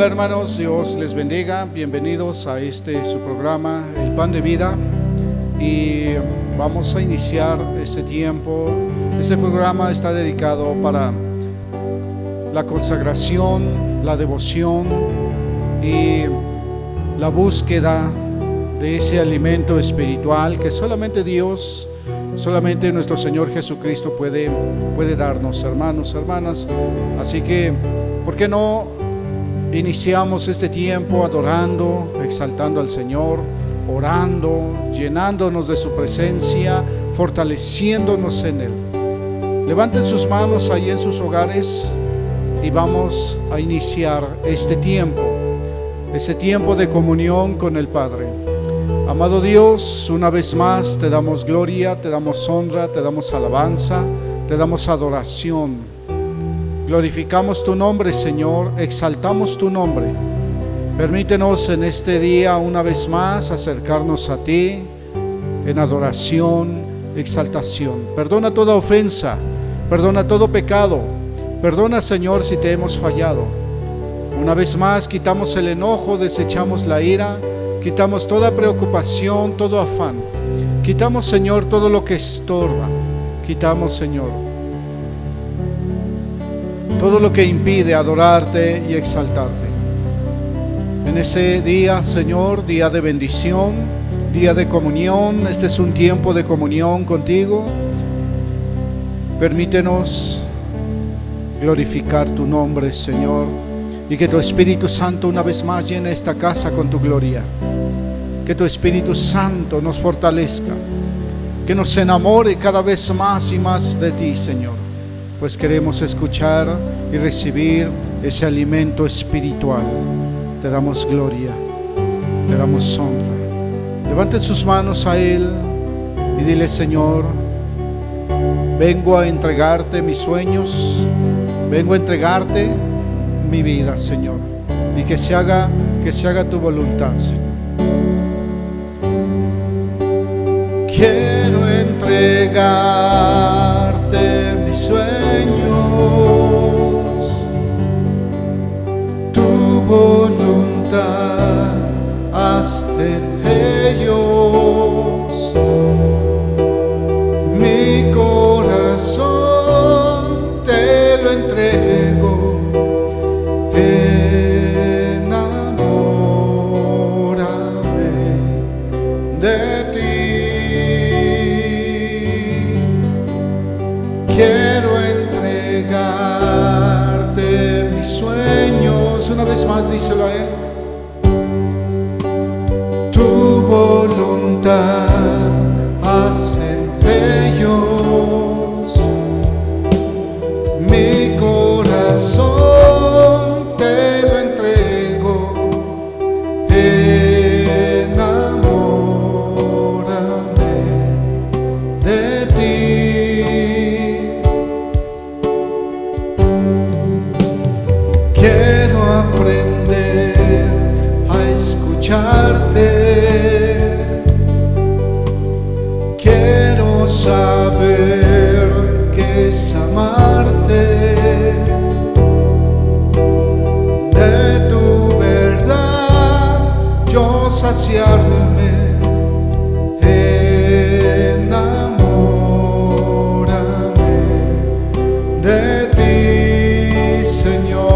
hermanos, Dios les bendiga. Bienvenidos a su programa, El Pan de Vida. Y vamos a iniciar este tiempo. Este programa está dedicado para la consagración, la devoción y la búsqueda de ese alimento espiritual que solamente Dios, solamente nuestro Señor Jesucristo puede darnos, hermanos, hermanas. Así que, ¿por qué no iniciamos este tiempo adorando, exaltando al Señor, orando, llenándonos de su presencia, fortaleciéndonos en Él? Levanten sus manos ahí en sus hogares y vamos a iniciar este tiempo de comunión con el Padre. Amado Dios, una vez más te damos gloria, te damos honra, te damos alabanza, te damos adoración. Glorificamos tu nombre, Señor, exaltamos tu nombre. Permítenos en este día una vez más acercarnos a ti en adoración, exaltación. Perdona toda ofensa, perdona todo pecado. Perdona, Señor, si te hemos fallado. Una vez más quitamos el enojo, desechamos la ira, quitamos toda preocupación, todo afán. Quitamos, Señor, todo lo que estorba. Quitamos, Señor, todo lo que impide adorarte y exaltarte. En ese día, Señor, día de bendición, día de comunión, este es un tiempo de comunión contigo. Permítenos glorificar tu nombre, Señor, y que tu Espíritu Santo una vez más llene esta casa con tu gloria. Que tu Espíritu Santo nos fortalezca, que nos enamore cada vez más y más de ti, Señor, pues queremos escuchar y recibir ese alimento espiritual. Te damos gloria, te damos honra. Levanten sus manos a Él y dile: Señor, vengo a entregarte mis sueños, vengo a entregarte mi vida, Señor, y que se haga tu voluntad, Señor. Quiero entregarte mis sueños, tu voluntad haz en ellos. Mi corazón te lo entrego, enamórame de ti. Quiero entregarte mis sueños. Una vez más, díselo a Él. Tu voluntad haz en ellos. Mi corazón te lo entrego, enamórame de ti. Quiero aprender a escucharte. Quiero saber qué es amarte. De tu verdad yo saciarme. Enamórame de ti, Señor.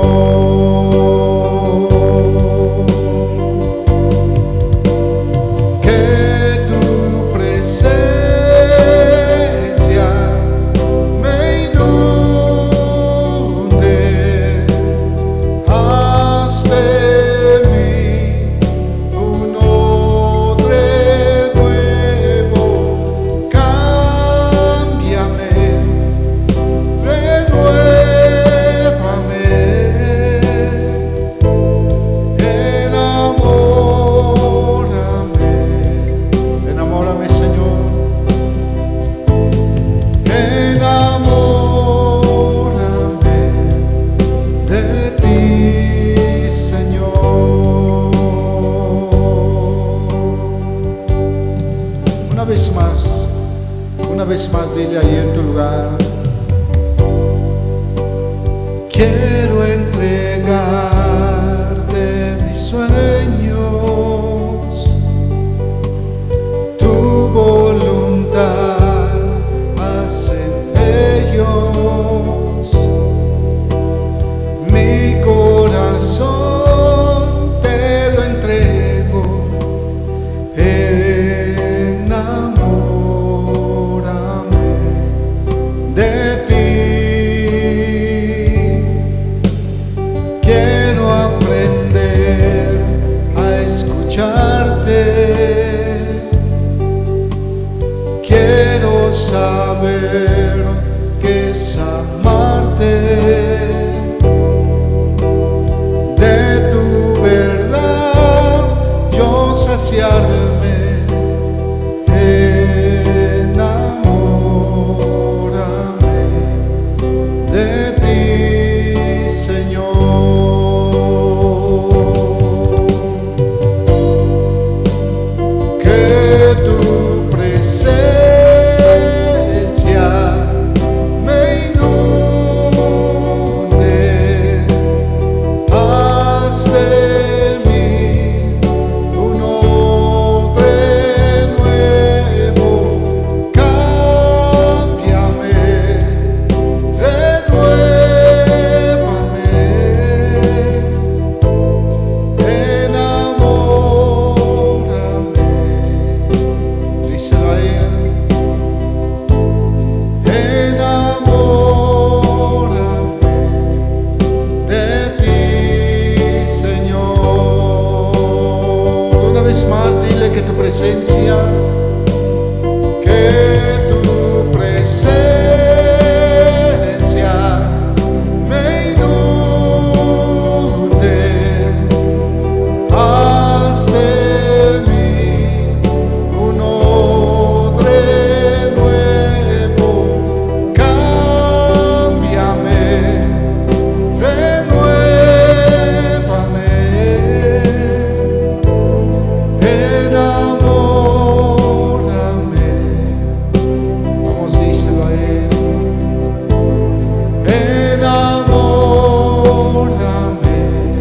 Que tu presencia me inunde, haz de mí un odre nuevo. Cámbiame, renuévame, enamórame, enamórame, Señor, enamórame de ti, Señor. Una vez más, dile ahí en tu lugar: quiero entregarte sueños, tu voluntad hacen ellos. Mi corazón te lo entrego, enamórame de ti. Quiero aprender a escucharte, quiero saber qué es amarte, de tu verdad yo saciarme, enamórame de ti, Señor. Que tu presencia me inunde, haz de mí un hombre nuevo, cámbiame, renuévame, enamórame. Díselo a él. Enamórame de ti, Señor. Una vez más, dile que tu presencia me inunde, haz de mí un odre nuevo, cámbiame, renuévame, enamórame. Vamos, díselo a él. Enamórame,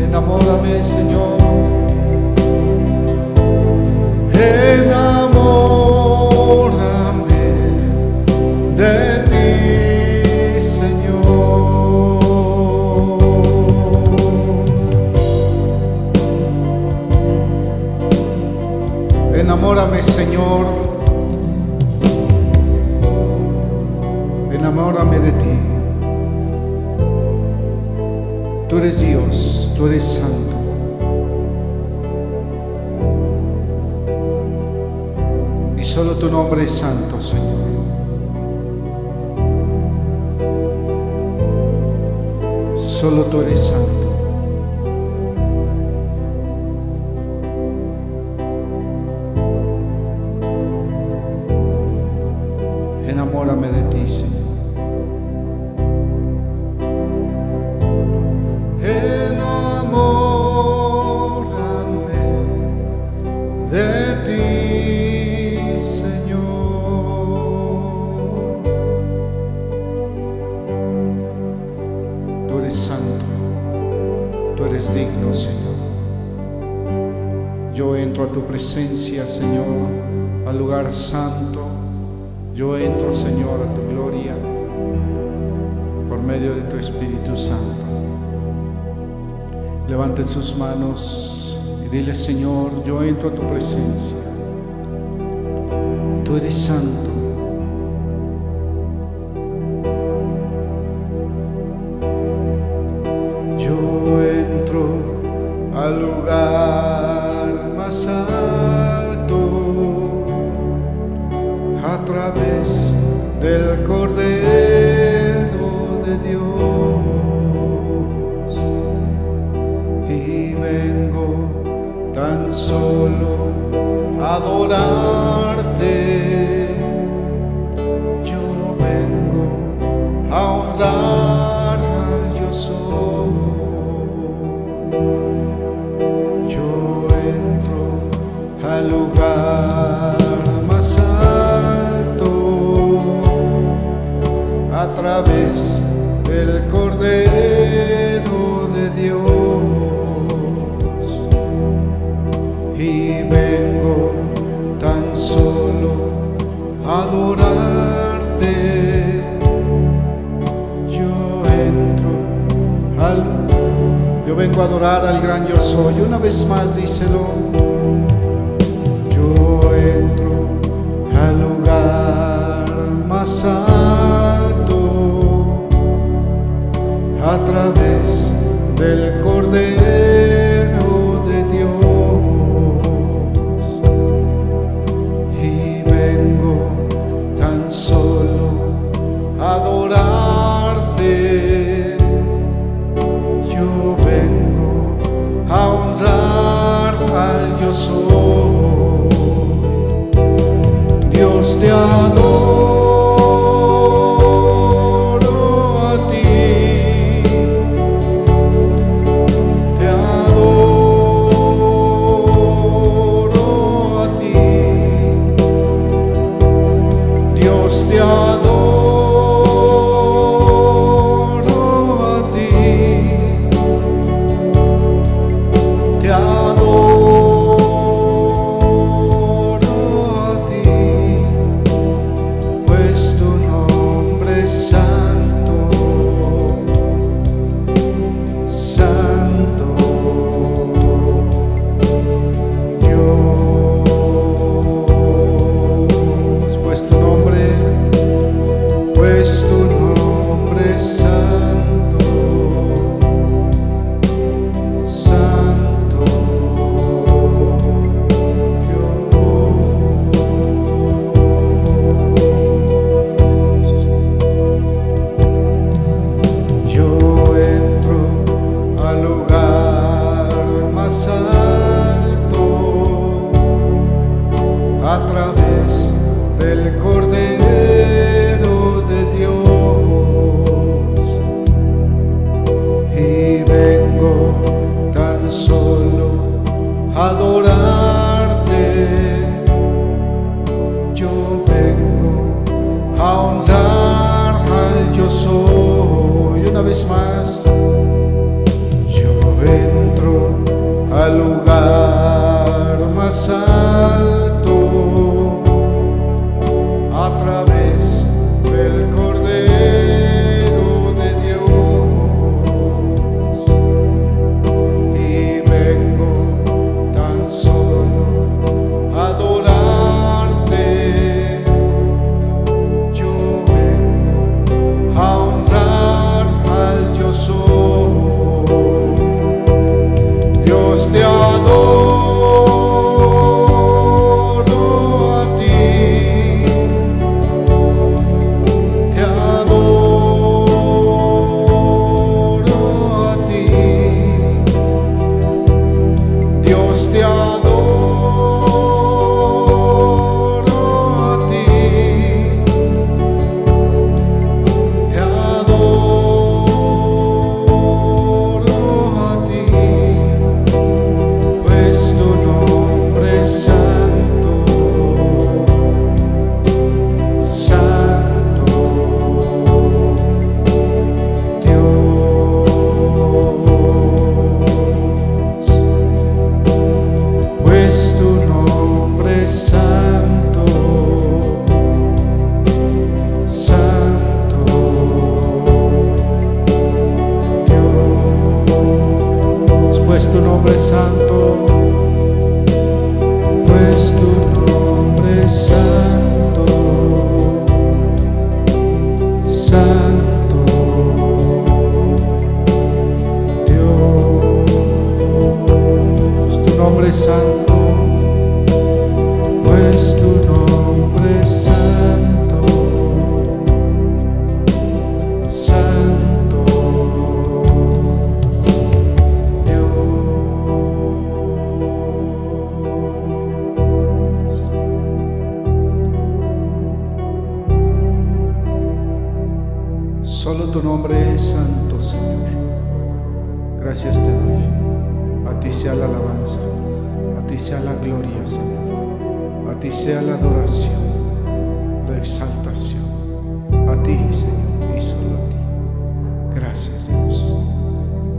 enamórame, Señor. Enamórame de ti, Señor. Enamórame, Señor. Enamórame de ti. Tú eres Dios, tú eres santo. Y solo tu nombre es santo, Señor. Solo tú eres santo. Enamórame de ti, Señor. Enamórame de ti, Señor. Tú eres santo, tú eres digno, Señor. Yo entro a tu presencia, Señor, al lugar santo. Yo entro, Señor, a tu gloria por medio de tu Espíritu Santo. Levanten sus manos y dile: Señor, yo entro a tu presencia. Tú eres santo. Yo entro al lugar más alto a través del Cordero de Dios, y vengo tan solo a adorarte. Yo vengo a honrar al yo soy. Yo entro al lugar más alto a través del Cordero de Dios, adorarte. Yo vengo a adorar al gran yo soy. Una vez más díselo. Yo entro al lugar más alto a través del Cordero de Dios, y vengo tan solo a adorarte. Yo vengo a honrar al yo soy. Dios, te adoro a ti, te adoro a ti. Dios, te adoro a ti, te adoro a ti, pues tu nombre es santo, santo. Dios, pues tu nombre es santo, santo. Yo entro al lugar más alto a través del Cordero de Dios, y vengo tan solo a adorarte. Yo vengo a honrar al yo soy. Una vez más, yo entro al lugar más alto a través del Cordero de Dios, y vengo tan solo a adorarte. Yo vengo a honrar al yo soy. Dios, te adoro a ti, te adoro a ti. Dios, te adoro a ti, te adoro a ti, pues tu nombre es santo, santo. Dios, pues tu nombre es santo, santo. Dios, pues tu nombre es santo, pues tu nombre es santo, santo. Dios, tu nombre es santo, pues tu nombre es santo, santo. Solo tu nombre es santo, Señor. Gracias te doy. A ti sea la alabanza, a ti sea la gloria, Señor. A ti sea la adoración, la exaltación. A ti, Señor, y solo a ti. Gracias, Dios.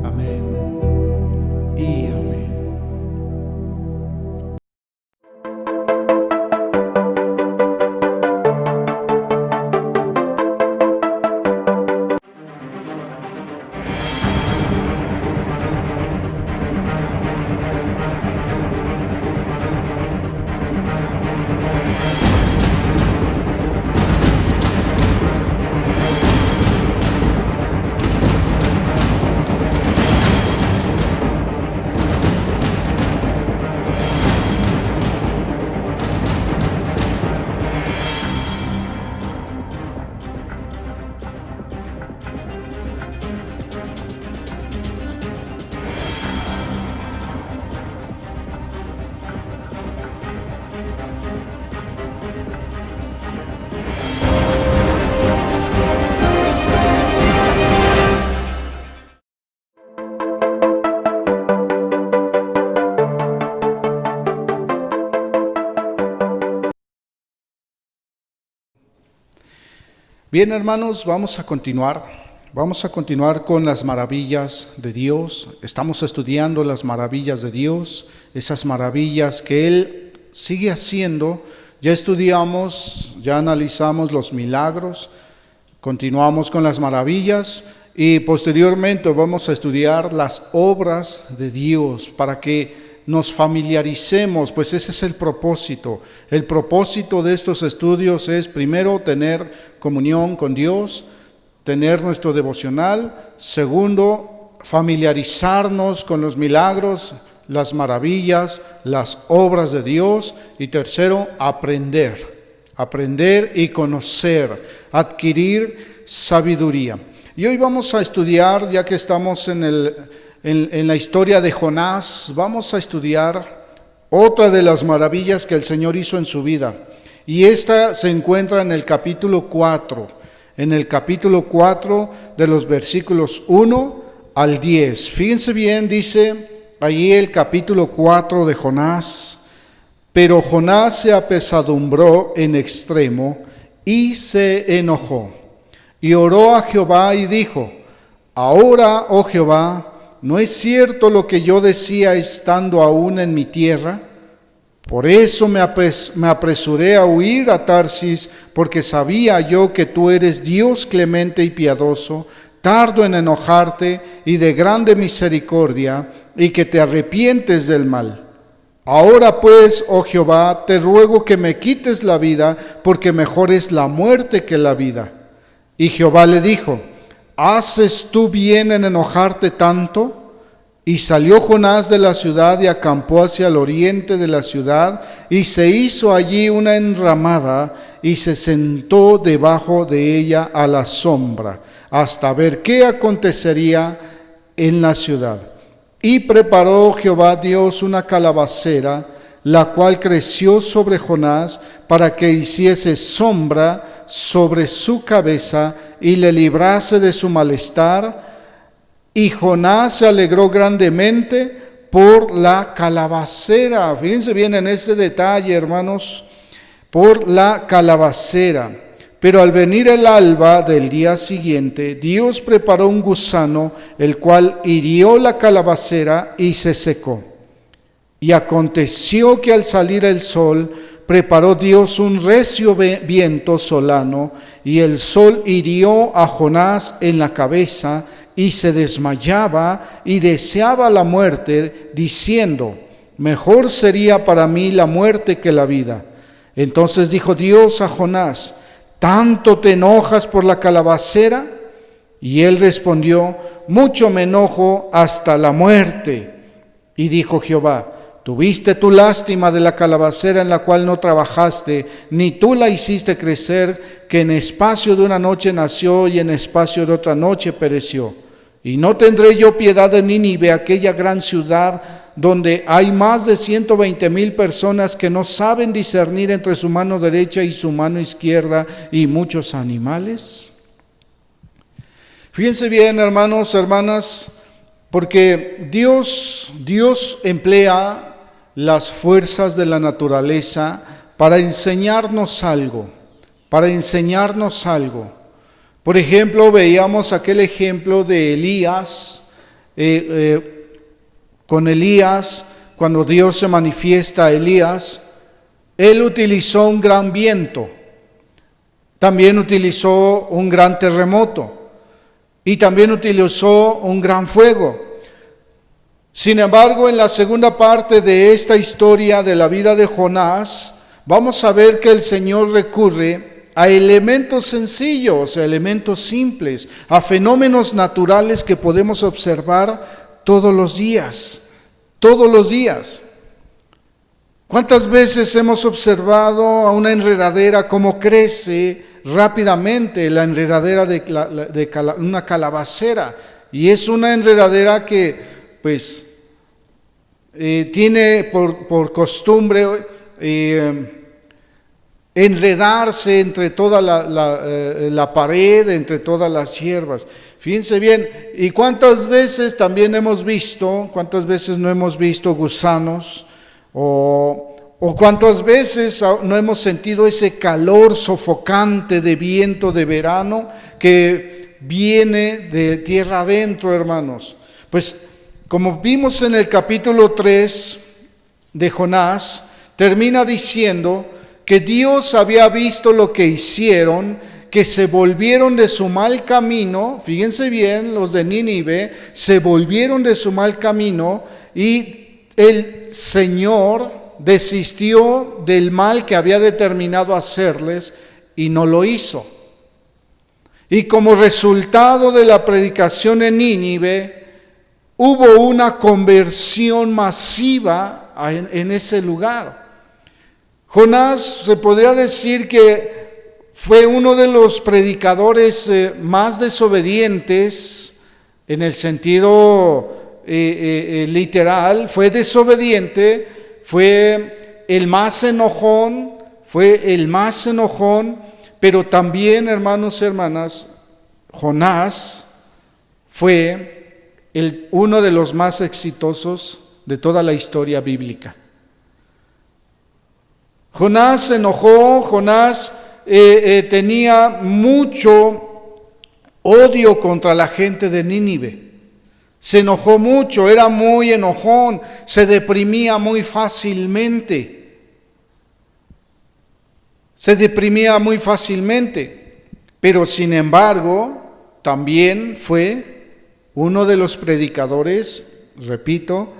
Amén y amén. Bien, hermanos, vamos a continuar. Vamos a continuar con las maravillas de Dios. Estamos estudiando las maravillas de Dios, esas maravillas que Él sigue haciendo. Ya estudiamos, ya analizamos los milagros, continuamos con las maravillas y posteriormente vamos a estudiar las obras de Dios para que nos familiaricemos, pues ese es el propósito. El propósito de estos estudios es primero tener comunión con Dios, tener nuestro devocional. Segundo, familiarizarnos con los milagros, las maravillas, las obras de Dios. Y tercero, aprender y conocer, adquirir sabiduría. Y hoy vamos a estudiar, ya que estamos en la historia de Jonás, vamos a estudiar otra de las maravillas que el Señor hizo en su vida. Y esta se encuentra en el capítulo 4. En el capítulo 4 de los versículos 1 al 10. Fíjense bien, dice allí el capítulo 4 de Jonás. Pero Jonás se apesadumbró en extremo y se enojó. Y oró a Jehová y dijo: Ahora, oh Jehová, ¿no es cierto lo que yo decía estando aún en mi tierra? Por eso me apresuré a huir a Tarsis, porque sabía yo que tú eres Dios clemente y piadoso, tardo en enojarte y de grande misericordia, y que te arrepientes del mal. Ahora pues, oh Jehová, te ruego que me quites la vida, porque mejor es la muerte que la vida. Y Jehová le dijo: ¿Haces tú bien en enojarte tanto? Y salió Jonás de la ciudad y acampó hacia el oriente de la ciudad, y se hizo allí una enramada, y se sentó debajo de ella a la sombra, hasta ver qué acontecería en la ciudad. Y preparó Jehová Dios una calabacera, la cual creció sobre Jonás, para que hiciese sombra sobre su cabeza y le librase de su malestar. Y Jonás se alegró grandemente por la calabacera. Fíjense bien en ese detalle, hermanos, por la calabacera. Pero al venir el alba del día siguiente, Dios preparó un gusano, el cual hirió la calabacera y se secó. Y aconteció que al salir el sol, preparó Dios un recio viento solano, y el sol hirió a Jonás en la cabeza, y se desmayaba y deseaba la muerte, diciendo: mejor sería para mí la muerte que la vida. Entonces dijo Dios a Jonás: ¿tanto te enojas por la calabacera? Y él respondió: mucho me enojo hasta la muerte. Y dijo Jehová: ¿tuviste tu lástima de la calabacera en la cual no trabajaste, ni tú la hiciste crecer, que en espacio de una noche nació y en espacio de otra noche pereció? Y no tendré yo piedad de Nínive, aquella gran ciudad donde hay más de 120,000 personas que no saben discernir entre su mano derecha y su mano izquierda, y muchos animales. Fíjense bien, hermanos, hermanas, porque Dios emplea las fuerzas de la naturaleza para enseñarnos algo, Por ejemplo, veíamos aquel ejemplo de Elías, con Elías, cuando Dios se manifiesta a Elías, él utilizó un gran viento, también utilizó un gran terremoto y también utilizó un gran fuego. Sin embargo, en la segunda parte de esta historia de la vida de Jonás, vamos a ver que el Señor recurre a elementos sencillos, a elementos simples, a fenómenos naturales que podemos observar todos los días. ¿Cuántas veces hemos observado a una enredadera cómo crece rápidamente la enredadera de una calabacera? Y es una enredadera que tiene por costumbre enredarse entre toda la pared, entre todas las hierbas. Fíjense bien, y cuántas veces no hemos visto gusanos o ¿O cuántas veces no hemos sentido ese calor sofocante de viento de verano que viene de tierra adentro, hermanos? Pues como vimos en el capítulo 3 de Jonás, termina diciendo que Dios había visto lo que hicieron, que se volvieron de su mal camino. Fíjense bien, los de Nínive se volvieron de su mal camino y el Señor desistió del mal que había determinado hacerles y no lo hizo. Y como resultado de la predicación en Nínive, hubo una conversión masiva en ese lugar. Jonás se podría decir que fue uno de los predicadores más desobedientes en el sentido literal. Fue desobediente, fue el más enojón, pero también, hermanos y hermanas, Jonás fue uno de los más exitosos de toda la historia bíblica. Jonás se enojó, Jonás tenía mucho odio contra la gente de Nínive. Se enojó mucho, era muy enojón, se deprimía muy fácilmente. Pero sin embargo, también fue uno de los predicadores, repito,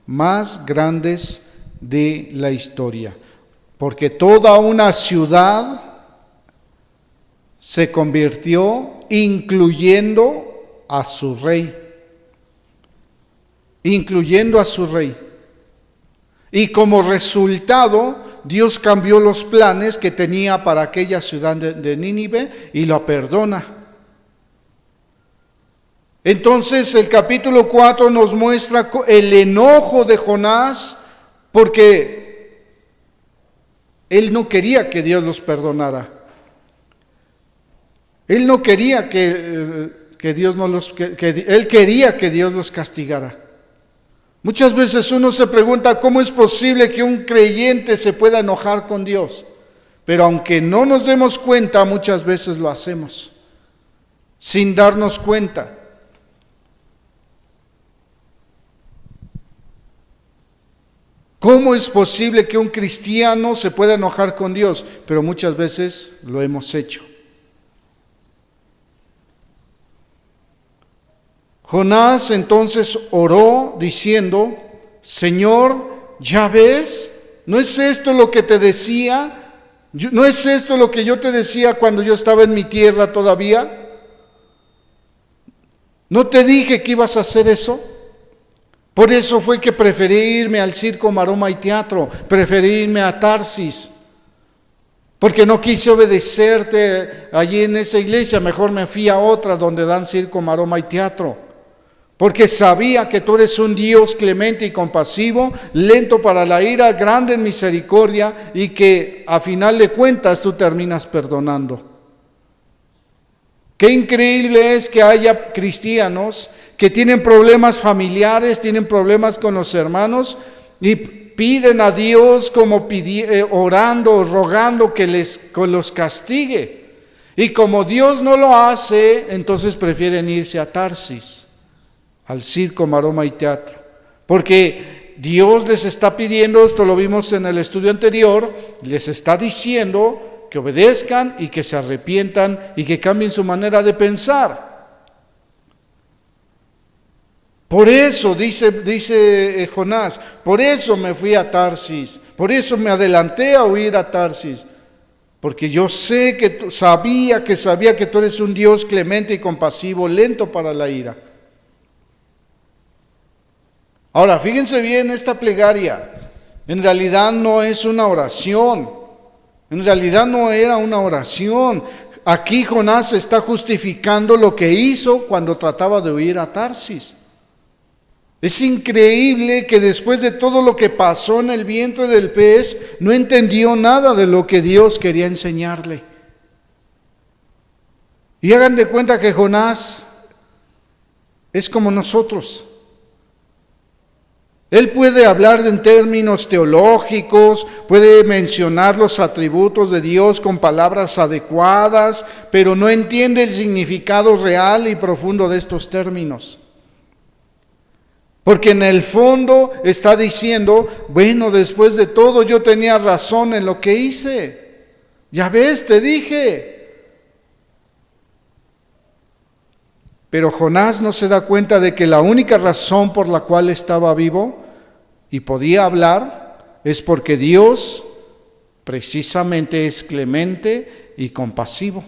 más grandes de la historia. Porque toda una ciudad se convirtió, incluyendo a su rey. Y como resultado, Dios cambió los planes que tenía para aquella ciudad de Nínive y lo perdona. Entonces el capítulo 4 nos muestra el enojo de Jonás porque él no quería que Dios los perdonara. Él no quería él quería que Dios los castigara. Muchas veces uno se pregunta cómo es posible que un creyente se pueda enojar con Dios, pero aunque no nos demos cuenta, muchas veces lo hacemos, sin darnos cuenta. ¿Cómo es posible que un cristiano se pueda enojar con Dios? Pero muchas veces lo hemos hecho. Jonás entonces oró diciendo: Señor, ¿ya ves? ¿No es esto lo que te decía? ¿No es esto lo que yo te decía cuando yo estaba en mi tierra todavía? ¿No te dije que ibas a hacer eso? Por eso fue que preferí irme al circo, maroma y teatro, preferí irme a Tarsis, porque no quise obedecerte allí en esa iglesia, mejor me fui a otra donde dan circo, maroma y teatro. Porque sabía que tú eres un Dios clemente y compasivo, lento para la ira, grande en misericordia, y que a final de cuentas tú terminas perdonando. Qué increíble es que haya cristianos que tienen problemas familiares, tienen problemas con los hermanos y piden a Dios como orando, rogando que los castigue. Y como Dios no lo hace, entonces prefieren irse a Tarsis, al circo, maroma y teatro, porque Dios les está pidiendo, esto lo vimos en el estudio anterior, les está diciendo que obedezcan y que se arrepientan y que cambien su manera de pensar. Por eso, dice Jonás, por eso me fui a Tarsis, por eso me adelanté a huir a Tarsis, porque yo sé que sabía que tú eres un Dios clemente y compasivo, lento para la ira. Ahora, fíjense bien, esta plegaria en realidad no es una oración, en realidad no era una oración. Aquí Jonás está justificando lo que hizo cuando trataba de huir a Tarsis. Es increíble que después de todo lo que pasó en el vientre del pez, no entendió nada de lo que Dios quería enseñarle. Y hagan de cuenta que Jonás es como nosotros. Él puede hablar en términos teológicos, puede mencionar los atributos de Dios con palabras adecuadas, pero no entiende el significado real y profundo de estos términos. Porque en el fondo está diciendo, bueno, después de todo yo tenía razón en lo que hice. Ya ves, te dije. Pero Jonás no se da cuenta de que la única razón por la cual estaba vivo y podía hablar es porque Dios precisamente es clemente y compasivo.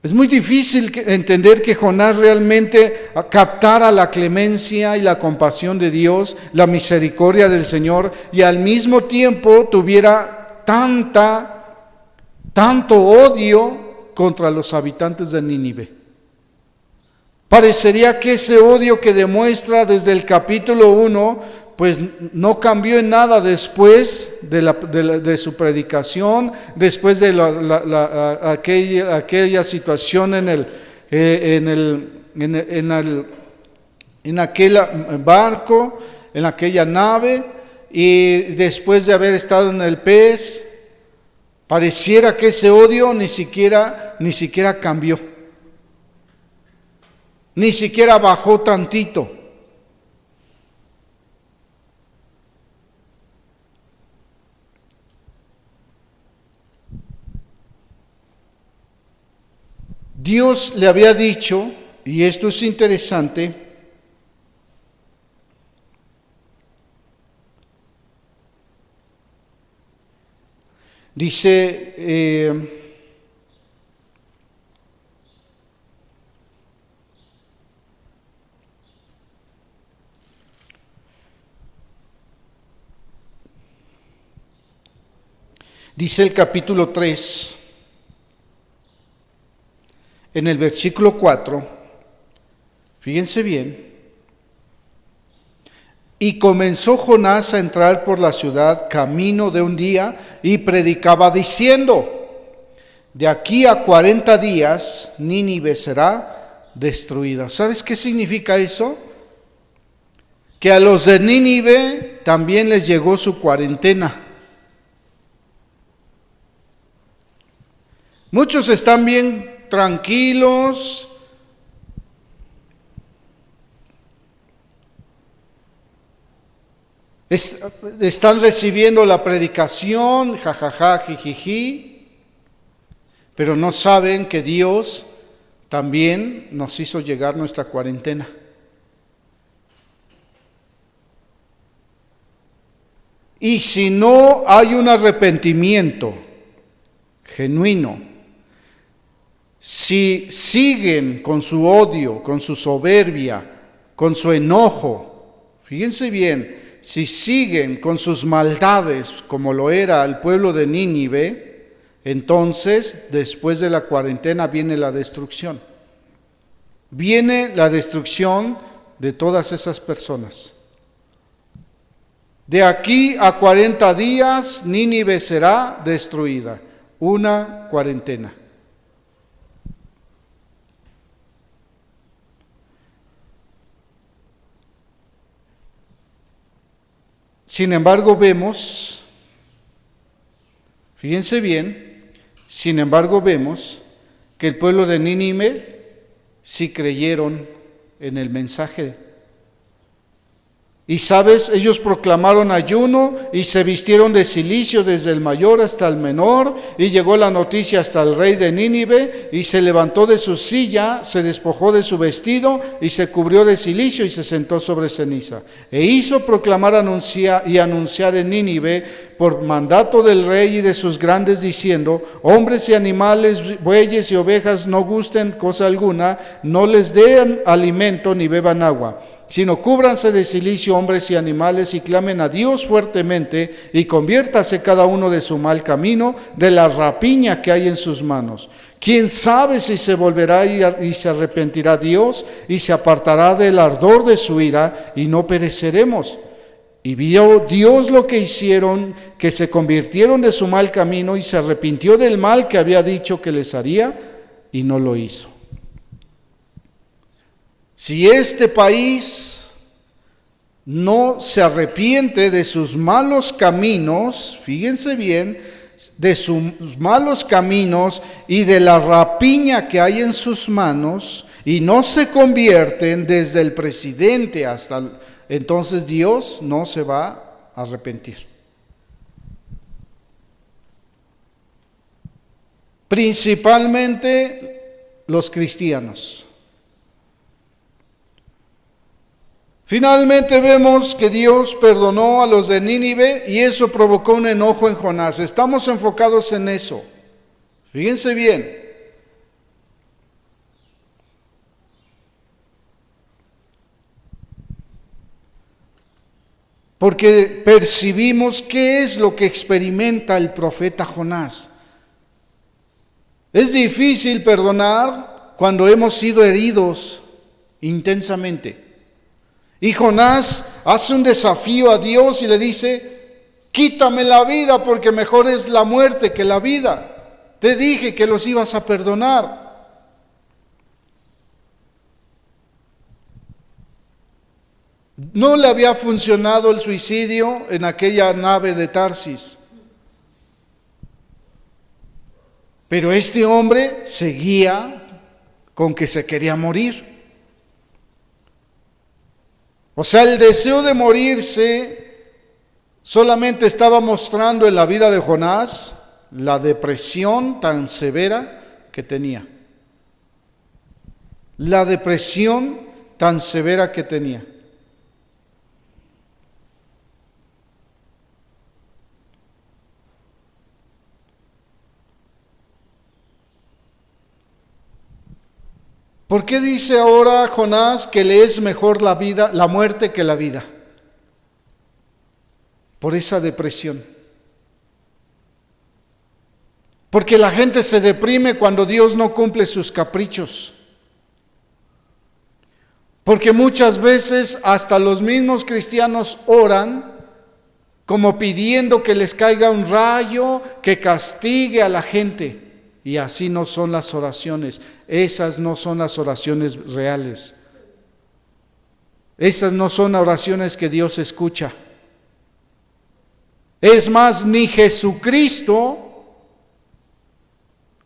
Es muy difícil entender que Jonás realmente captara la clemencia y la compasión de Dios, la misericordia del Señor, y al mismo tiempo tuviera tanto odio contra los habitantes de Nínive. Parecería que ese odio que demuestra desde el capítulo 1, pues no cambió en nada después de su predicación, después de aquella situación en aquel barco, en aquella nave, y después de haber estado en el pez. Pareciera que ese odio ni siquiera cambió, ni siquiera bajó tantito. Dios le había dicho, y esto es interesante, dice, dice el capítulo 3, en el versículo 4, fíjense bien, y comenzó Jonás a entrar por la ciudad camino de un día y predicaba diciendo, de aquí a 40 días Nínive será destruida. ¿Sabes qué significa eso? Que a los de Nínive también les llegó su cuarentena. Muchos están bien tranquilos, están recibiendo la predicación, jajaja, jijiji, pero no saben que Dios también nos hizo llegar nuestra cuarentena. Y si no hay un arrepentimiento genuino, si siguen con su odio, con su soberbia, con su enojo, fíjense bien, si siguen con sus maldades como lo era el pueblo de Nínive, entonces después de la cuarentena viene la destrucción. Viene la destrucción de todas esas personas. De aquí a 40 días Nínive será destruida. Una cuarentena. Sin embargo vemos, fíjense bien, sin embargo vemos que el pueblo de Nínive sí creyeron en el mensaje. Y sabes, ellos proclamaron ayuno y se vistieron de cilicio desde el mayor hasta el menor, y llegó la noticia hasta el rey de Nínive, y se levantó de su silla, se despojó de su vestido y se cubrió de cilicio y se sentó sobre ceniza. E hizo proclamar y anunciar en Nínive por mandato del rey y de sus grandes, diciendo: hombres y animales, bueyes y ovejas no gusten cosa alguna, no les den alimento ni beban agua, sino cúbranse de cilicio hombres y animales, y clamen a Dios fuertemente, y conviértase cada uno de su mal camino, de la rapiña que hay en sus manos. ¿Quién sabe si se volverá y se arrepentirá Dios, y se apartará del ardor de su ira, y no pereceremos? Y vio Dios lo que hicieron, que se convirtieron de su mal camino, y se arrepintió del mal que había dicho que les haría, y no lo hizo. Si este país no se arrepiente de sus malos caminos, fíjense bien, de sus malos caminos y de la rapiña que hay en sus manos, y no se convierten desde el presidente entonces Dios no se va a arrepentir. Principalmente los cristianos. Finalmente vemos que Dios perdonó a los de Nínive y eso provocó un enojo en Jonás. Estamos enfocados en eso. Fíjense bien. Porque percibimos qué es lo que experimenta el profeta Jonás. Es difícil perdonar cuando hemos sido heridos intensamente. Y Jonás hace un desafío a Dios y le dice: quítame la vida porque mejor es la muerte que la vida. Te dije que los ibas a perdonar. No le había funcionado el suicidio en aquella nave de Tarsis. Pero este hombre seguía con que se quería morir. O sea, el deseo de morirse solamente estaba mostrando en la vida de Jonás la depresión tan severa que tenía. La depresión tan severa que tenía. ¿Por qué dice ahora Jonás que le es mejor la muerte que la vida? Por esa depresión. Porque la gente se deprime cuando Dios no cumple sus caprichos. Porque muchas veces hasta los mismos cristianos oran como pidiendo que les caiga un rayo que castigue a la gente. Y así no son las oraciones. Esas no son las oraciones reales. Esas no son oraciones que Dios escucha. Es más, ni Jesucristo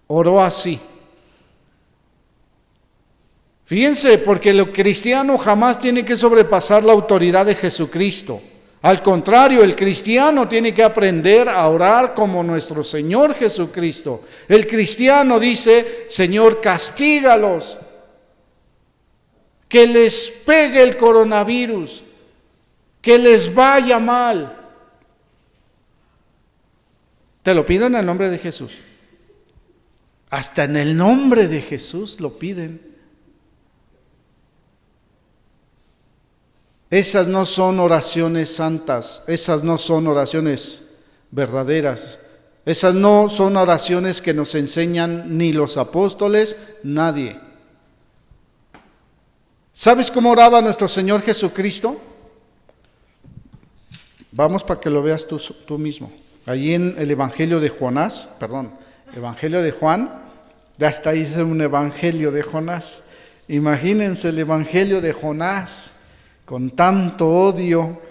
oró así. Fíjense, porque el cristiano jamás tiene que sobrepasar la autoridad de Jesucristo. Al contrario, el cristiano tiene que aprender a orar como nuestro Señor Jesucristo. El cristiano dice: Señor, castígalos, que les pegue el coronavirus, que les vaya mal. Te lo pido en el nombre de Jesús. Hasta en el nombre de Jesús lo piden. Esas no son oraciones santas, esas no son oraciones verdaderas, esas no son oraciones que nos enseñan ni los apóstoles, nadie. ¿Sabes cómo oraba nuestro Señor Jesucristo? Vamos para que lo veas tú mismo. Allí en el Evangelio de Evangelio de Juan, ya está ahí un Evangelio de Jonás. Imagínense el Evangelio de Jonás. Con tanto odio.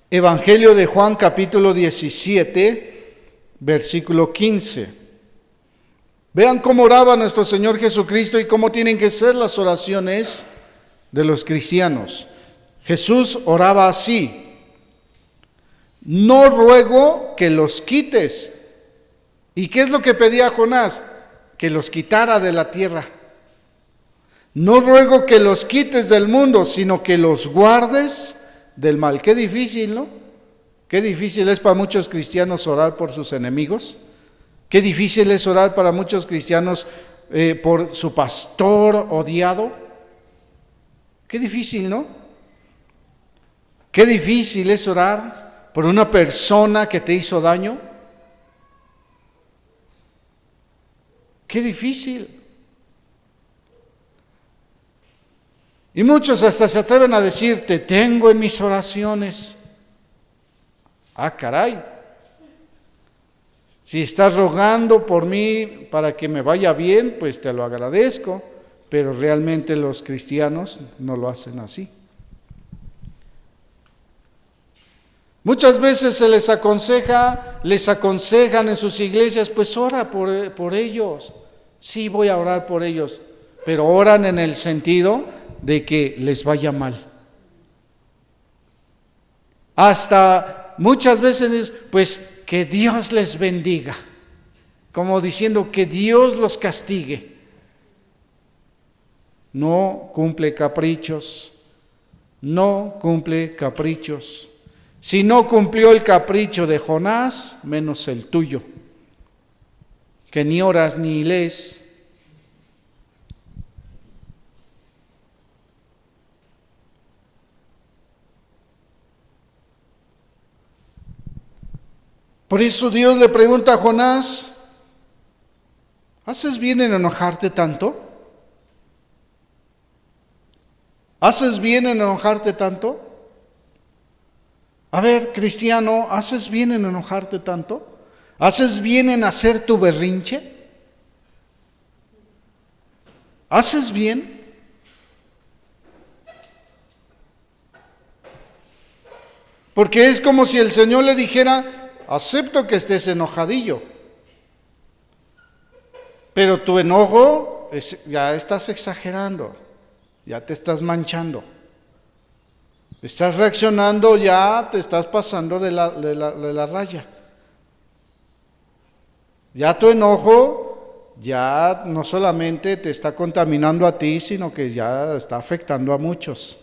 Evangelio de Juan capítulo 17, versículo 15. Vean cómo oraba nuestro Señor Jesucristo y cómo tienen que ser las oraciones de los cristianos. Jesús oraba así: no ruego que los quites. ¿Y qué es lo que pedía Jonás? Que los quitara de la tierra. No ruego que los quites del mundo, sino que los guardes del mal. Qué difícil, ¿no? Qué difícil es para muchos cristianos orar por sus enemigos. Qué difícil es orar para muchos cristianos por su pastor odiado. Qué difícil, ¿no? Qué difícil es orar por una persona que te hizo daño. Qué difícil. Y muchos hasta se atreven a decir: te tengo en mis oraciones. Ah, caray. Si estás rogando por mí para que me vaya bien, pues te lo agradezco. pero realmente los cristianos no lo hacen así. Muchas veces se les aconsejan en sus iglesias, pues ora por ellos. Sí, voy a orar por ellos, pero oran en el sentido de que les vaya mal. Hasta muchas veces, pues que Dios les bendiga, como diciendo que Dios los castigue. No cumple caprichos, no cumple caprichos. Si no cumplió el capricho de Jonás, menos el tuyo, que ni oras ni lees. Por eso Dios le pregunta a Jonás, ¿haces bien en enojarte tanto? ¿Haces bien en enojarte tanto? A ver, cristiano, ¿haces bien en enojarte tanto? ¿Haces bien en hacer tu berrinche? ¿Haces bien? Porque es como si el Señor le dijera, acepto que estés enojadillo, pero tu enojo ya estás exagerando, ya te estás manchando. Estás reaccionando, ya te estás pasando de la raya. Ya tu enojo ya no solamente te está contaminando a ti, sino que ya está afectando a muchos.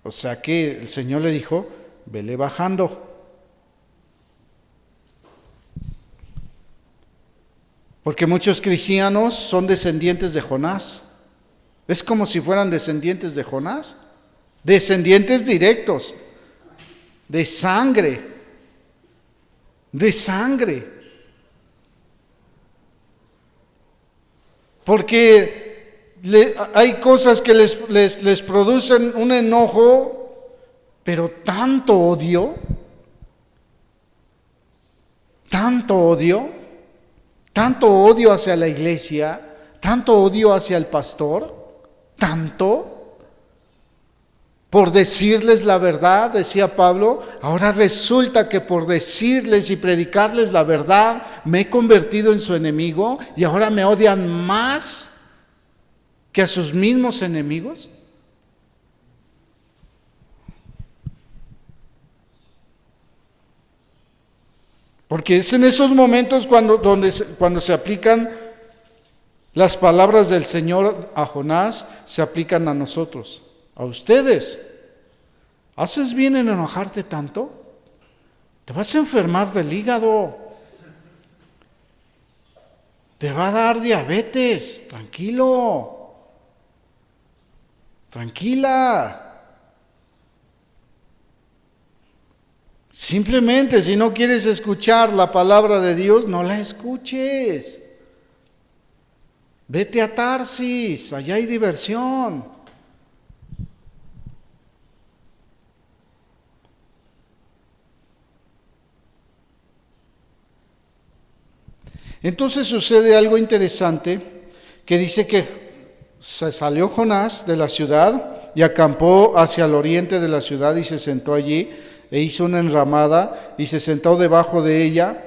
O sea que el Señor le dijo, vele bajando. Porque muchos cristianos son descendientes de Jonás. Es como si fueran descendientes de Jonás. Descendientes directos, de sangre, porque hay cosas que les producen un enojo, pero tanto odio hacia la iglesia, tanto odio hacia el pastor, tanto. Por decirles la verdad, decía Pablo, ahora resulta que por decirles y predicarles la verdad me he convertido en su enemigo y ahora me odian más que a sus mismos enemigos. Porque es en esos momentos cuando se aplican las palabras del Señor a Jonás, se aplican a nosotros. A ustedes, ¿haces bien en enojarte tanto? Te vas a enfermar del hígado, te va a dar diabetes, tranquilo, tranquila. Simplemente si no quieres escuchar la palabra de Dios, no la escuches. Vete a Tarsis, allá hay diversión. Entonces sucede algo interesante que dice que se salió Jonás de la ciudad y acampó hacia el oriente de la ciudad y se sentó allí e hizo una enramada y se sentó debajo de ella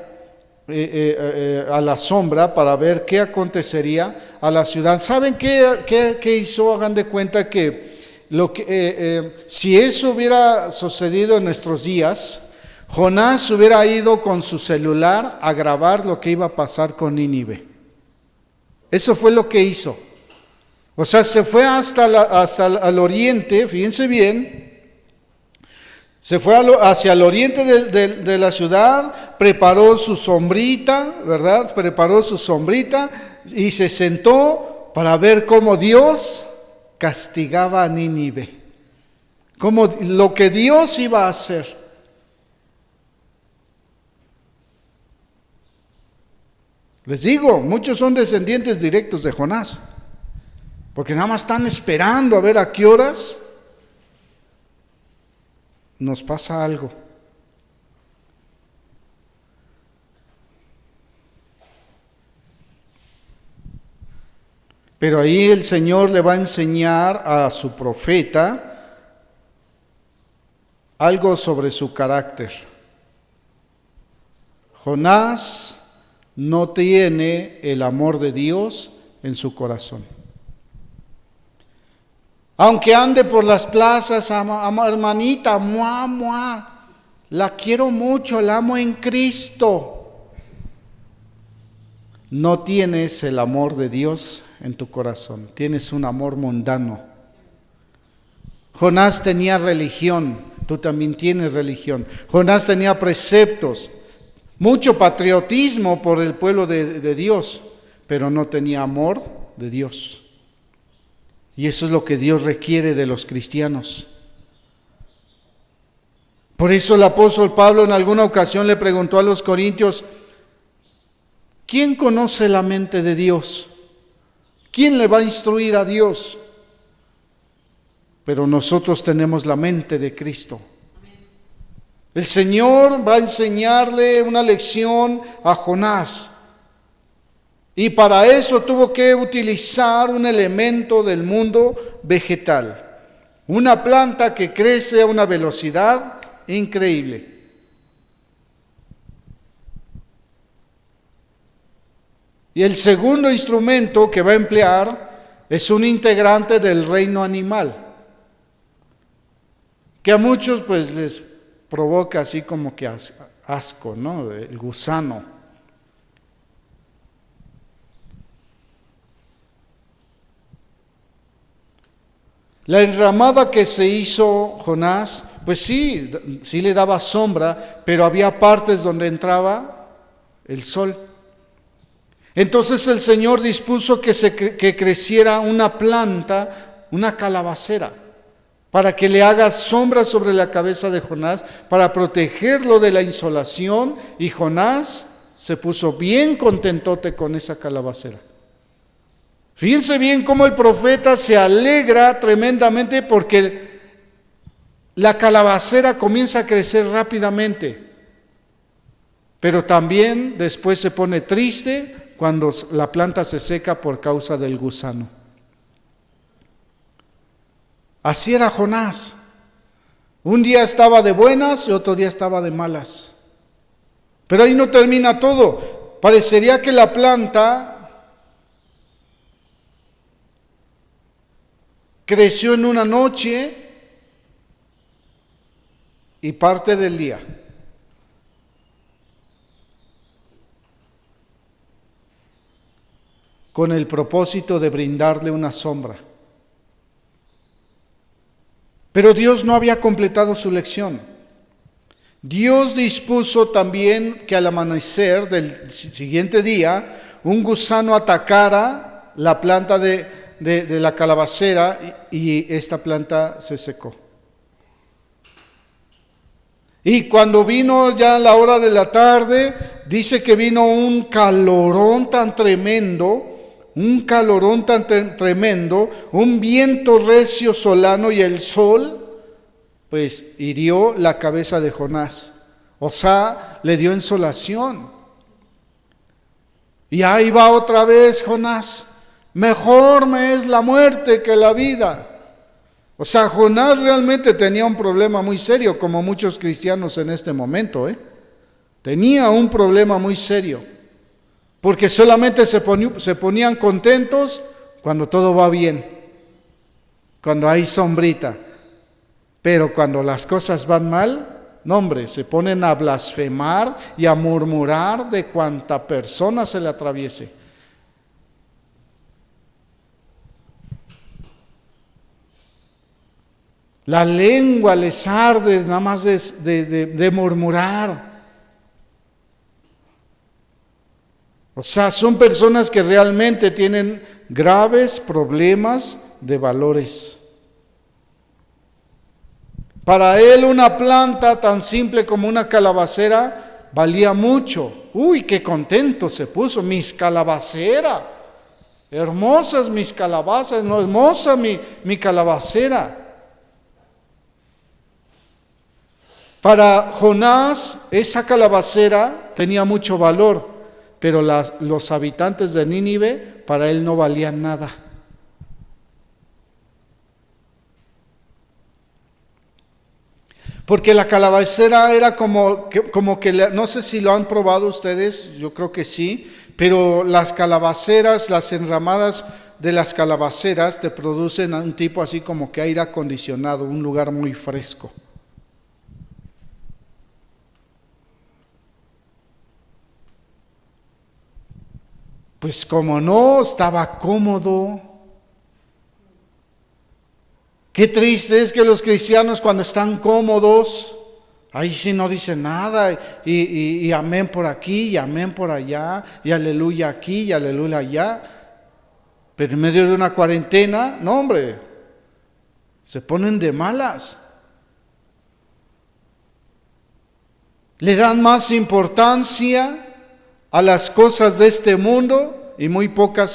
a la sombra para ver qué acontecería a la ciudad. ¿Saben qué hizo? Hagan de cuenta que si eso hubiera sucedido en nuestros días, Jonás hubiera ido con su celular a grabar lo que iba a pasar con Nínive. Eso fue lo que hizo. O sea, se fue hasta el oriente, fíjense bien, se fue hacia el oriente de la ciudad, preparó su sombrita, ¿verdad? Preparó su sombrita y se sentó para ver cómo Dios castigaba a Nínive. Como lo que Dios iba a hacer. Les digo, muchos son descendientes directos de Jonás, porque nada más están esperando a ver a qué horas nos pasa algo. Pero ahí el Señor le va a enseñar a su profeta algo sobre su carácter. Jonás no tiene el amor de Dios en su corazón. Aunque ande por las plazas, hermanita, la quiero mucho, la amo en Cristo. No tienes el amor de Dios en tu corazón, tienes un amor mundano. Jonás tenía religión, tú también tienes religión. Jonás tenía preceptos, mucho patriotismo por el pueblo de Dios, pero no tenía amor de Dios. Y eso es lo que Dios requiere de los cristianos. Por eso el apóstol Pablo en alguna ocasión le preguntó a los corintios: ¿quién conoce la mente de Dios? ¿Quién le va a instruir a Dios? Pero nosotros tenemos la mente de Cristo. El Señor va a enseñarle una lección a Jonás. Y para eso tuvo que utilizar un elemento del mundo vegetal. Una planta que crece a una velocidad increíble. Y el segundo instrumento que va a emplear es un integrante del reino animal, que a muchos pues les provoca así como que asco, ¿no? El gusano. La enramada que se hizo Jonás, pues sí le daba sombra, pero había partes donde entraba el sol. Entonces el Señor dispuso que creciera una planta, una calabacera, para que le haga sombra sobre la cabeza de Jonás, para protegerlo de la insolación, y Jonás se puso bien contentote con esa calabacera. Fíjense bien cómo el profeta se alegra tremendamente porque la calabacera comienza a crecer rápidamente, pero también después se pone triste cuando la planta se seca por causa del gusano. Así era Jonás. Un día estaba de buenas y otro día estaba de malas. Pero ahí no termina todo. Parecería que la planta creció en una noche y parte del día. Con el propósito de brindarle una sombra. Pero Dios no había completado su lección. Dios dispuso también que al amanecer del siguiente día, un gusano atacara la planta de la calabacera y esta planta se secó. Y cuando vino ya la hora de la tarde, dice que vino un calorón tan tremendo, un viento recio solano, y el sol pues hirió la cabeza de Jonás. O sea, le dio insolación. Y ahí va otra vez Jonás. Mejor me es la muerte que la vida. O sea, Jonás realmente tenía un problema muy serio, como muchos cristianos en este momento, Tenía un problema muy serio, porque solamente se ponían contentos cuando todo va bien, cuando hay sombrita. Pero cuando las cosas van mal, no hombre, se ponen a blasfemar y a murmurar de cuanta persona se le atraviese. La lengua les arde nada más de murmurar. O sea, son personas que realmente tienen graves problemas de valores. Para él una planta tan simple como una calabacera valía mucho. Uy, qué contento se puso, mis calabaceras. Hermosas mis calabazas, no, hermosa mi calabacera. Para Jonás, esa calabacera tenía mucho valor, pero los habitantes de Nínive, para él no valían nada. Porque la calabacera era como que no sé si lo han probado ustedes, yo creo que sí, pero las calabaceras, las enramadas de las calabaceras te producen un tipo así como que aire acondicionado, un lugar muy fresco. Pues como no, estaba cómodo. Qué triste es que los cristianos cuando están cómodos, ahí sí no dicen nada, y amén por aquí, y amén por allá, y aleluya aquí, y aleluya allá. Pero en medio de una cuarentena, no hombre, se ponen de malas. Le dan más importancia a las cosas de este mundo y muy poca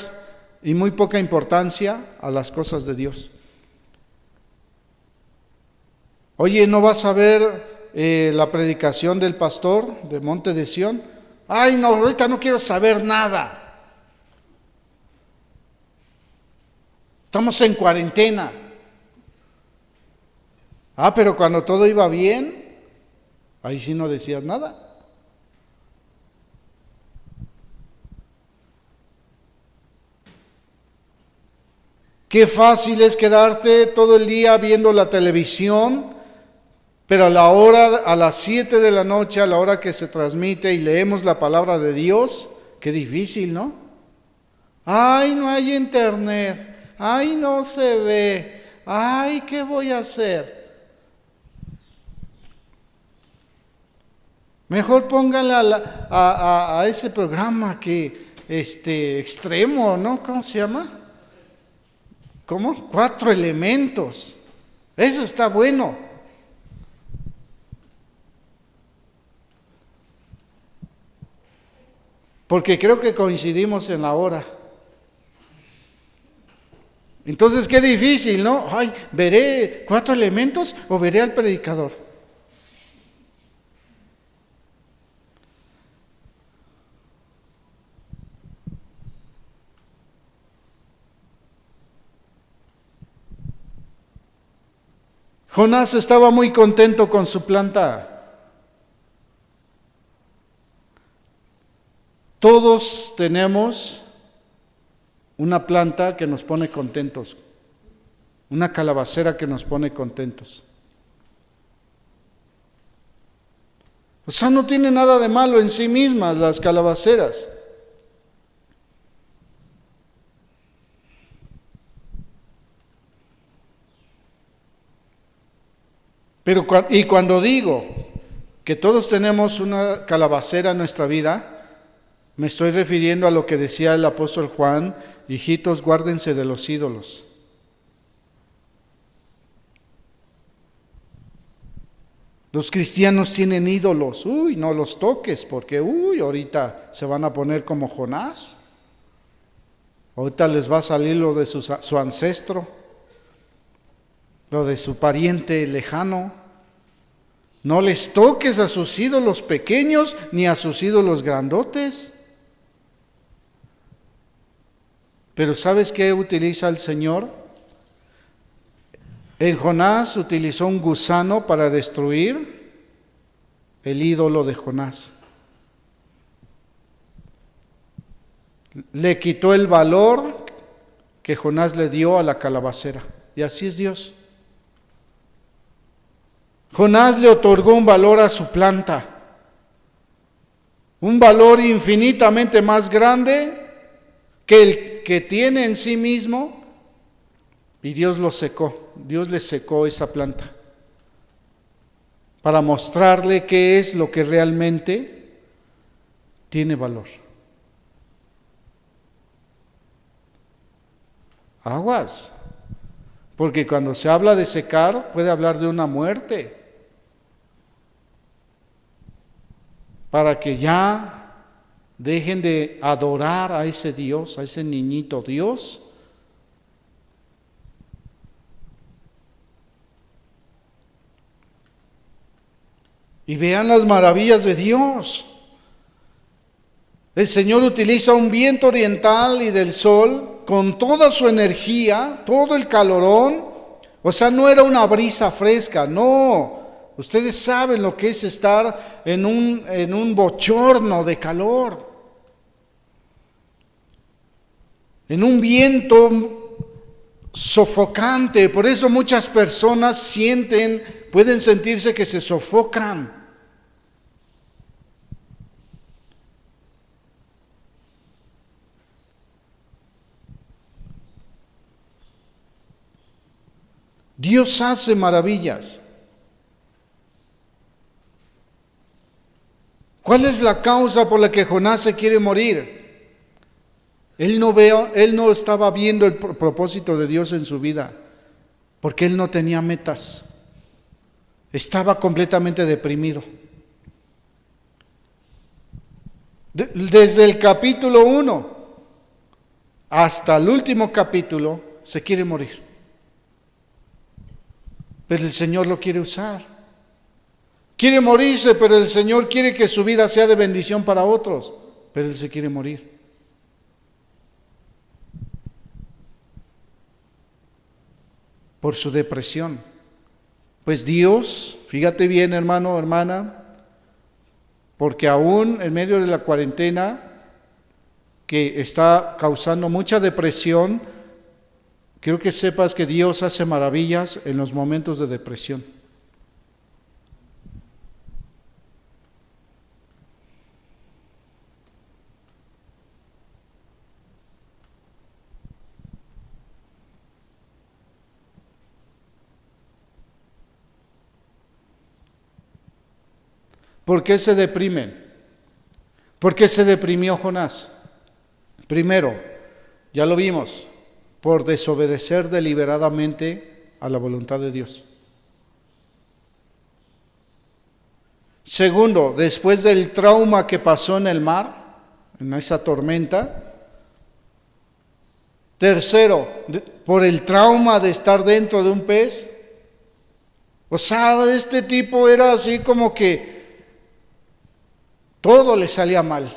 importancia a las cosas de Dios. Oye, ¿no vas a ver la predicación del pastor de Monte de Sión? Ay, no, ahorita no quiero saber nada. Estamos en cuarentena. Ah, pero cuando todo iba bien, ahí sí no decías nada. Qué fácil es quedarte todo el día viendo la televisión, pero a las 7 de la noche, a la hora que se transmite y leemos la palabra de Dios, qué difícil, ¿no? Ay, no hay internet. Ay, no se ve. Ay, ¿qué voy a hacer? Mejor póngale a ese programa que extremo, ¿no? ¿Cómo se llama? ¿Cómo? 4 elementos. Eso está bueno. Porque creo que coincidimos en la hora. Entonces, qué difícil, ¿no? Ay, ¿veré 4 elementos o veré al predicador? Jonás estaba muy contento con su planta. Todos tenemos una planta que nos pone contentos, una calabacera que nos pone contentos. O sea, no tiene nada de malo en sí mismas las calabaceras. Pero cuando digo que todos tenemos una calabacera en nuestra vida, me estoy refiriendo a lo que decía el apóstol Juan: hijitos, guárdense de los ídolos. Los cristianos tienen ídolos. Uy, no los toques, porque ahorita se van a poner como Jonás. Ahorita les va a salir lo de su ancestro, lo de su pariente lejano. No les toques a sus ídolos pequeños ni a sus ídolos grandotes. Pero ¿sabes qué utiliza el Señor? En Jonás utilizó un gusano para destruir el ídolo de Jonás. Le quitó el valor que Jonás le dio a la calabacera. Y así es Dios. Jonás le otorgó un valor a su planta, un valor infinitamente más grande que el que tiene en sí mismo, y Dios lo secó. Dios le secó esa planta para mostrarle qué es lo que realmente tiene valor. Aguas, porque cuando se habla de secar, puede hablar de una muerte, para que ya dejen de adorar a ese Dios, a ese niñito Dios. Y vean las maravillas de Dios. El Señor utiliza un viento oriental y del sol con toda su energía, todo el calorón. O sea, no era una brisa fresca, no. Ustedes saben lo que es estar en un bochorno de calor, en un viento sofocante. Por eso muchas personas pueden sentirse que se sofocan. Dios hace maravillas. ¿Cuál es la causa por la que Jonás se quiere morir? Él no estaba viendo el propósito de Dios en su vida, porque él no tenía metas. Estaba completamente deprimido. Desde el capítulo 1 hasta el último capítulo se quiere morir. Pero el Señor lo quiere usar. Quiere morirse, pero el Señor quiere que su vida sea de bendición para otros. Pero él se quiere morir. Por su depresión. Pues Dios, fíjate bien, hermano, hermana, porque aún en medio de la cuarentena que está causando mucha depresión, quiero que sepas que Dios hace maravillas en los momentos de depresión. ¿Por qué se deprimen? ¿Por qué se deprimió Jonás? Primero, ya lo vimos, por desobedecer deliberadamente a la voluntad de Dios. Segundo, después del trauma que pasó en el mar, en esa tormenta. Tercero, por el trauma de estar dentro de un pez. O sea, este tipo era así como que todo le salía mal.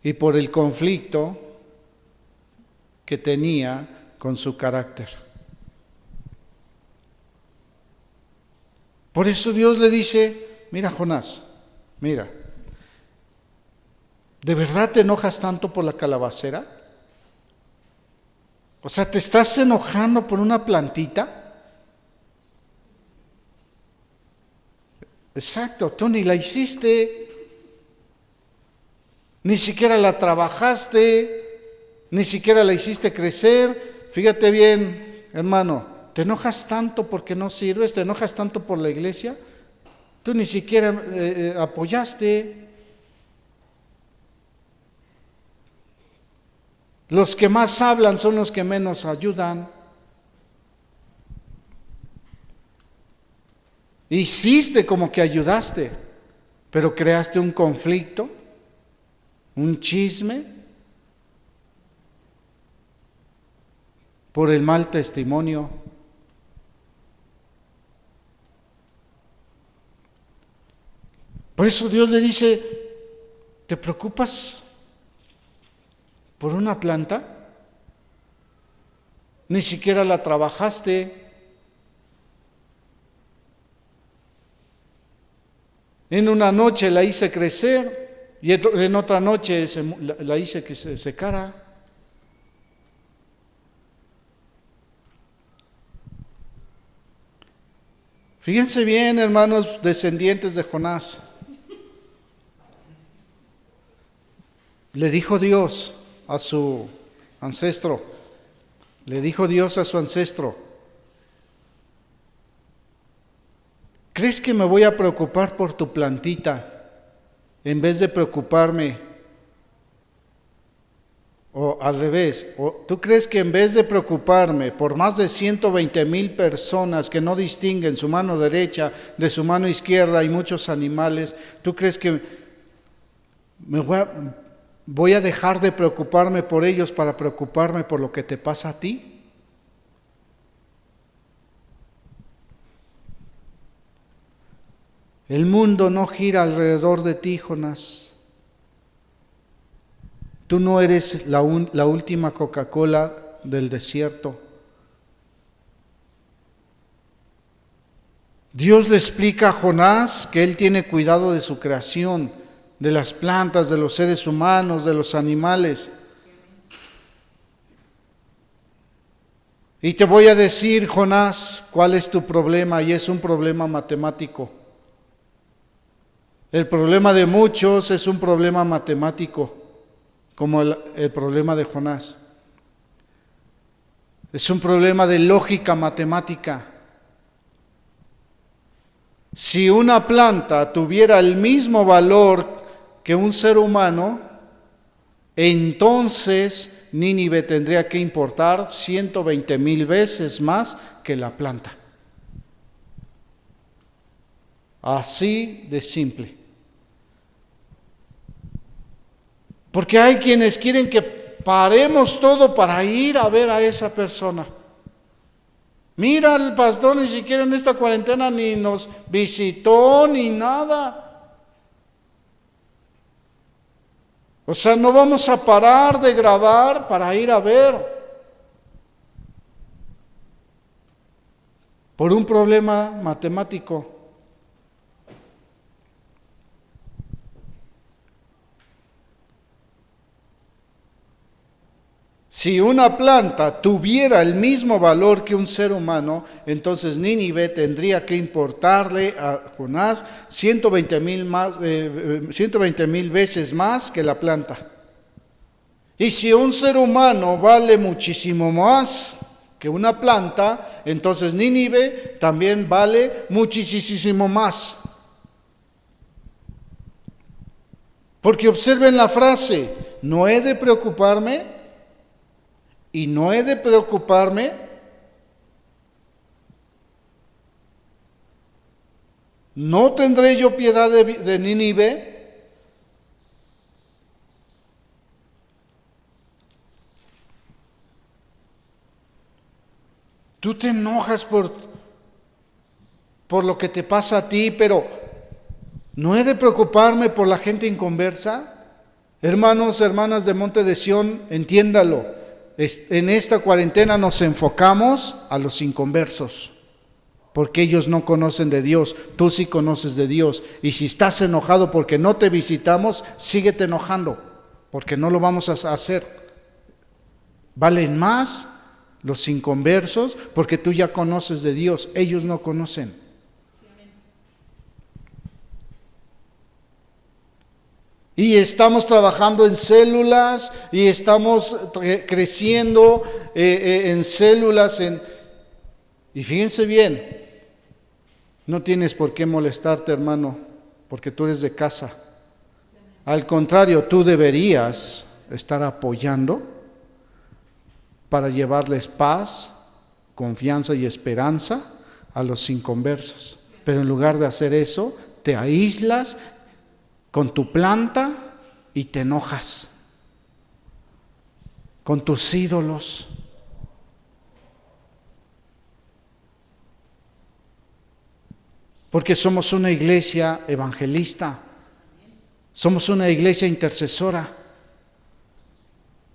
Y por el conflicto que tenía con su carácter. Por eso Dios le dice, mira Jonás, mira, ¿de verdad te enojas tanto por la calabacera? O sea, ¿te estás enojando por una plantita? Exacto, tú ni la hiciste, ni siquiera la trabajaste, ni siquiera la hiciste crecer. Fíjate bien, hermano, ¿te enojas tanto porque no sirves? ¿Te enojas tanto por la iglesia? Tú ni siquiera apoyaste. Los que más hablan son los que menos ayudan. Hiciste como que ayudaste, pero creaste un conflicto, un chisme, por el mal testimonio. Por eso Dios le dice, ¿te preocupas por una planta? Ni siquiera la trabajaste. En una noche la hice crecer y en otra noche la hice que se secara. Fíjense bien, hermanos descendientes de Jonás. Le dijo Dios a su ancestro, ¿crees que me voy a preocupar por tu plantita en vez de preocuparme? O al revés, ¿tú crees que en vez de preocuparme por más de 120,000 personas que no distinguen su mano derecha de su mano izquierda y muchos animales, ¿tú crees que voy a dejar de preocuparme por ellos para preocuparme por lo que te pasa a ti? El mundo no gira alrededor de ti, Jonás. Tú no eres la última Coca-Cola del desierto. Dios le explica a Jonás que Él tiene cuidado de su creación, de las plantas, de los seres humanos, de los animales. Y te voy a decir, Jonás, cuál es tu problema, y es un problema matemático. El problema de muchos es un problema matemático, como el problema de Jonás. Es un problema de lógica matemática. Si una planta tuviera el mismo valor que un ser humano, entonces Nínive tendría que importar 120,000 veces más que la planta. Así de simple. Porque hay quienes quieren que paremos todo para ir a ver a esa persona. Mira, el pastor ni siquiera en esta cuarentena ni nos visitó ni nada. O sea, no vamos a parar de grabar para ir a ver. Por un problema matemático. Si una planta tuviera el mismo valor que un ser humano, entonces Nínive tendría que importarle a Jonás 120,000 veces más que la planta. Y si un ser humano vale muchísimo más que una planta, entonces Nínive también vale muchísimo más. Porque observen la frase, no he de preocuparme. Y no he de preocuparme, no tendré yo piedad de Nínive. Tú te enojas por lo que te pasa a ti, pero no he de preocuparme por la gente inconversa. Hermanos, hermanas de Monte de Sión, entiéndalo. En esta cuarentena nos enfocamos a los inconversos, porque ellos no conocen de Dios, tú sí conoces de Dios. Y si estás enojado porque no te visitamos, síguete enojando, porque no lo vamos a hacer. Valen más los inconversos, porque tú ya conoces de Dios, ellos no conocen. Y estamos trabajando en células y estamos creciendo en células. Y fíjense bien, no tienes por qué molestarte, hermano, porque tú eres de casa. Al contrario, tú deberías estar apoyando para llevarles paz, confianza y esperanza a los inconversos. Pero en lugar de hacer eso, te aíslas con tu planta y te enojas con tus ídolos. Porque somos una iglesia evangelista, somos una iglesia intercesora.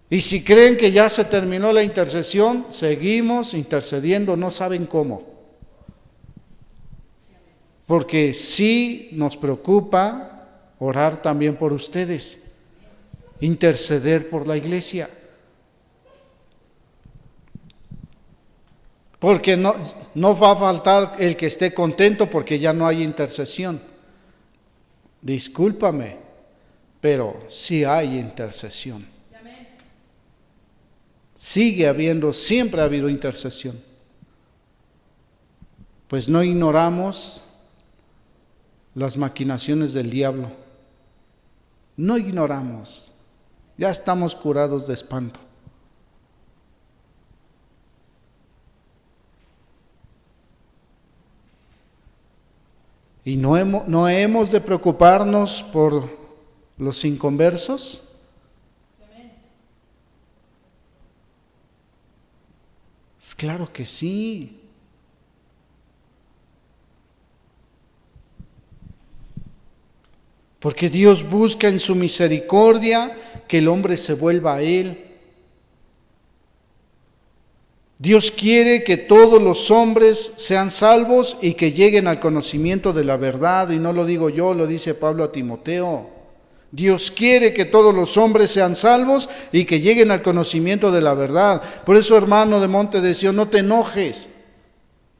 Y si creen que ya se terminó la intercesión, seguimos intercediendo, no saben cómo. Porque sí nos preocupa orar también por ustedes, interceder por la iglesia. Porque no va a faltar el que esté contento porque ya no hay intercesión. Discúlpame, pero sí hay intercesión. Sigue habiendo, siempre ha habido intercesión. Pues no ignoramos las maquinaciones del diablo. No ignoramos. Ya estamos curados de espanto. Y no hemos de preocuparnos por los inconversos. Es claro que sí. Porque Dios busca en su misericordia que el hombre se vuelva a Él. Dios quiere que todos los hombres sean salvos y que lleguen al conocimiento de la verdad. Y no lo digo yo, lo dice Pablo a Timoteo. Dios quiere que todos los hombres sean salvos y que lleguen al conocimiento de la verdad. Por eso, hermano de Monte de Sión, no te enojes,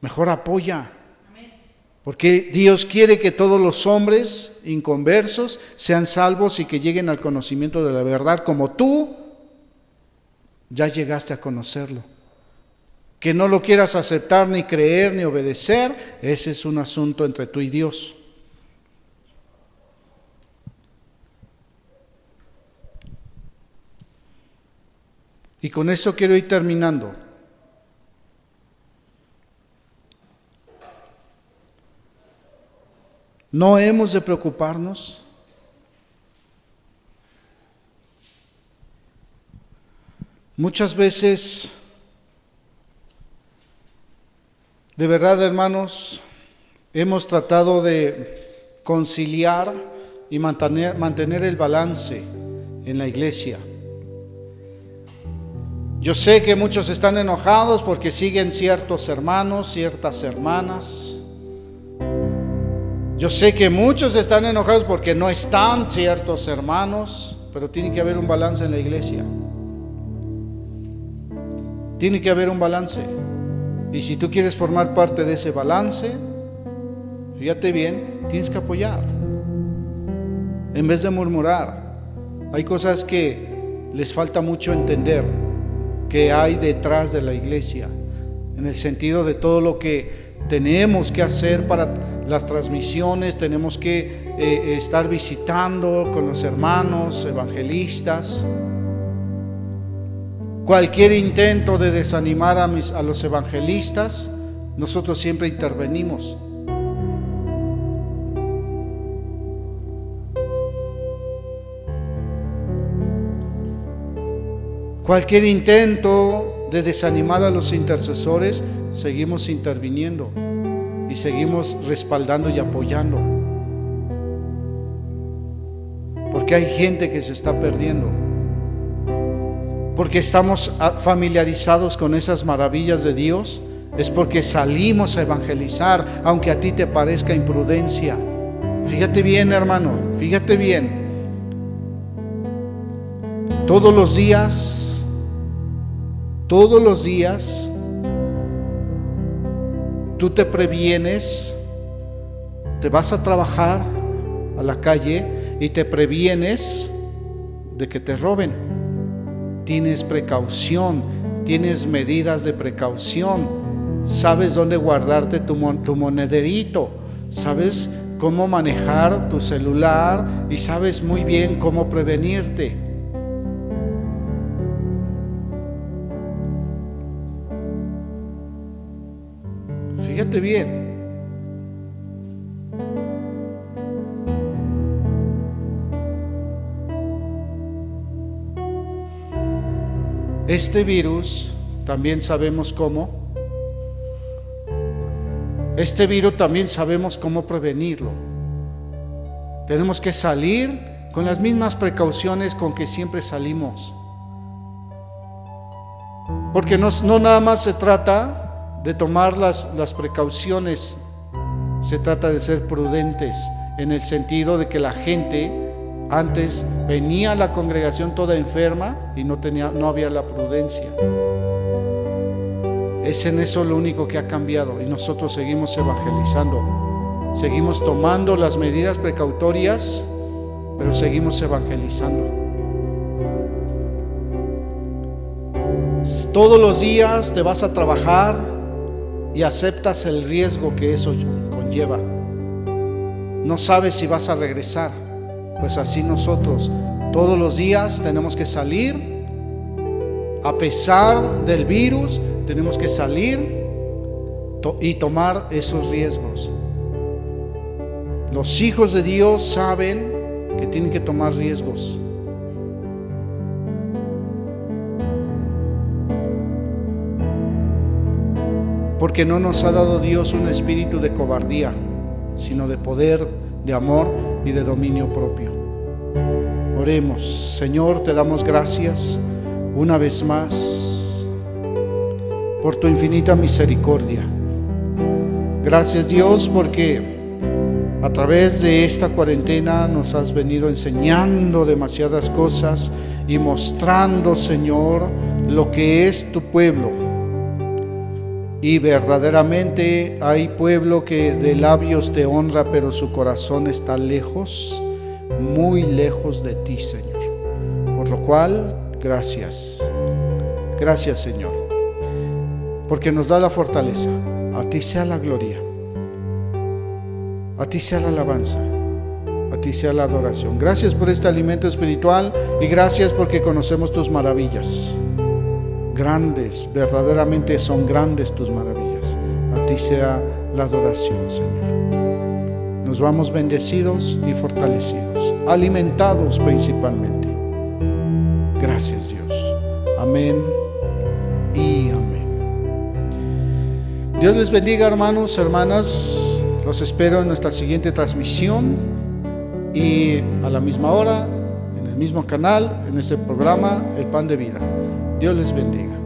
mejor apoya. Porque Dios quiere que todos los hombres inconversos sean salvos y que lleguen al conocimiento de la verdad, como tú ya llegaste a conocerlo. Que no lo quieras aceptar, ni creer, ni obedecer, ese es un asunto entre tú y Dios. Y con esto quiero ir terminando. No hemos de preocuparnos. Muchas veces, de verdad, hermanos, hemos tratado de conciliar y mantener el balance en la iglesia. Yo sé que muchos están enojados porque siguen ciertos hermanos, ciertas hermanas. Yo sé que muchos están enojados porque no están ciertos hermanos, pero tiene que haber un balance en la iglesia. Tiene que haber un balance. Y si tú quieres formar parte de ese balance, fíjate bien, tienes que apoyar. En vez de murmurar. Hay cosas que les falta mucho entender que hay detrás de la iglesia, en el sentido de todo lo que tenemos que hacer para las transmisiones, tenemos que estar visitando con los hermanos evangelistas. Cualquier intento de desanimar a los evangelistas, nosotros siempre intervenimos. Cualquier intento de desanimar a los intercesores, seguimos interviniendo y seguimos respaldando y apoyando. Porque hay gente que se está perdiendo. Porque estamos familiarizados con esas maravillas de Dios, es porque salimos a evangelizar, aunque a ti te parezca imprudencia. Fíjate bien, hermano, fíjate bien. Todos los días, tú te previenes, te vas a trabajar a la calle y te previenes de que te roben. Tienes precaución, tienes medidas de precaución, sabes dónde guardarte tu monederito, sabes cómo manejar tu celular y sabes muy bien cómo prevenirte. Fíjate bien. Este virus también sabemos cómo. Este virus también sabemos cómo prevenirlo. Tenemos que salir con las mismas precauciones con que siempre salimos. Porque no nada más se trata de tomar las precauciones, se trata de ser prudentes, en el sentido de que la gente antes venía a la congregación toda enferma y no había la prudencia. Es en eso lo único que ha cambiado, y nosotros seguimos evangelizando, seguimos tomando las medidas precautorias, pero seguimos evangelizando. Todos los días te vas a trabajar y aceptas el riesgo que eso conlleva. No sabes si vas a regresar. Pues así nosotros todos los días tenemos que salir, a pesar del virus, tenemos que salir y tomar esos riesgos. Los hijos de Dios saben que tienen que tomar riesgos. Porque no nos ha dado Dios un espíritu de cobardía, sino de poder, de amor y de dominio propio. Oremos. Señor, te damos gracias una vez más por tu infinita misericordia. Gracias, Dios, porque a través de esta cuarentena nos has venido enseñando demasiadas cosas y mostrando, Señor, lo que es tu pueblo. Y verdaderamente hay pueblo que de labios te honra, pero su corazón está lejos, muy lejos de ti, Señor. Por lo cual, gracias. Gracias, Señor, porque nos da la fortaleza. A ti sea la gloria, a ti sea la alabanza, a ti sea la adoración. Gracias por este alimento espiritual y gracias porque conocemos tus maravillas. Grandes, verdaderamente son grandes tus maravillas. A ti sea la adoración, Señor. Nos vamos bendecidos y fortalecidos, alimentados principalmente. Gracias, Dios. Amén y amén. Dios les bendiga, hermanos, hermanas. Los espero en nuestra siguiente transmisión y a la misma hora, en el mismo canal, en este programa, El Pan de Vida. Dios les bendiga.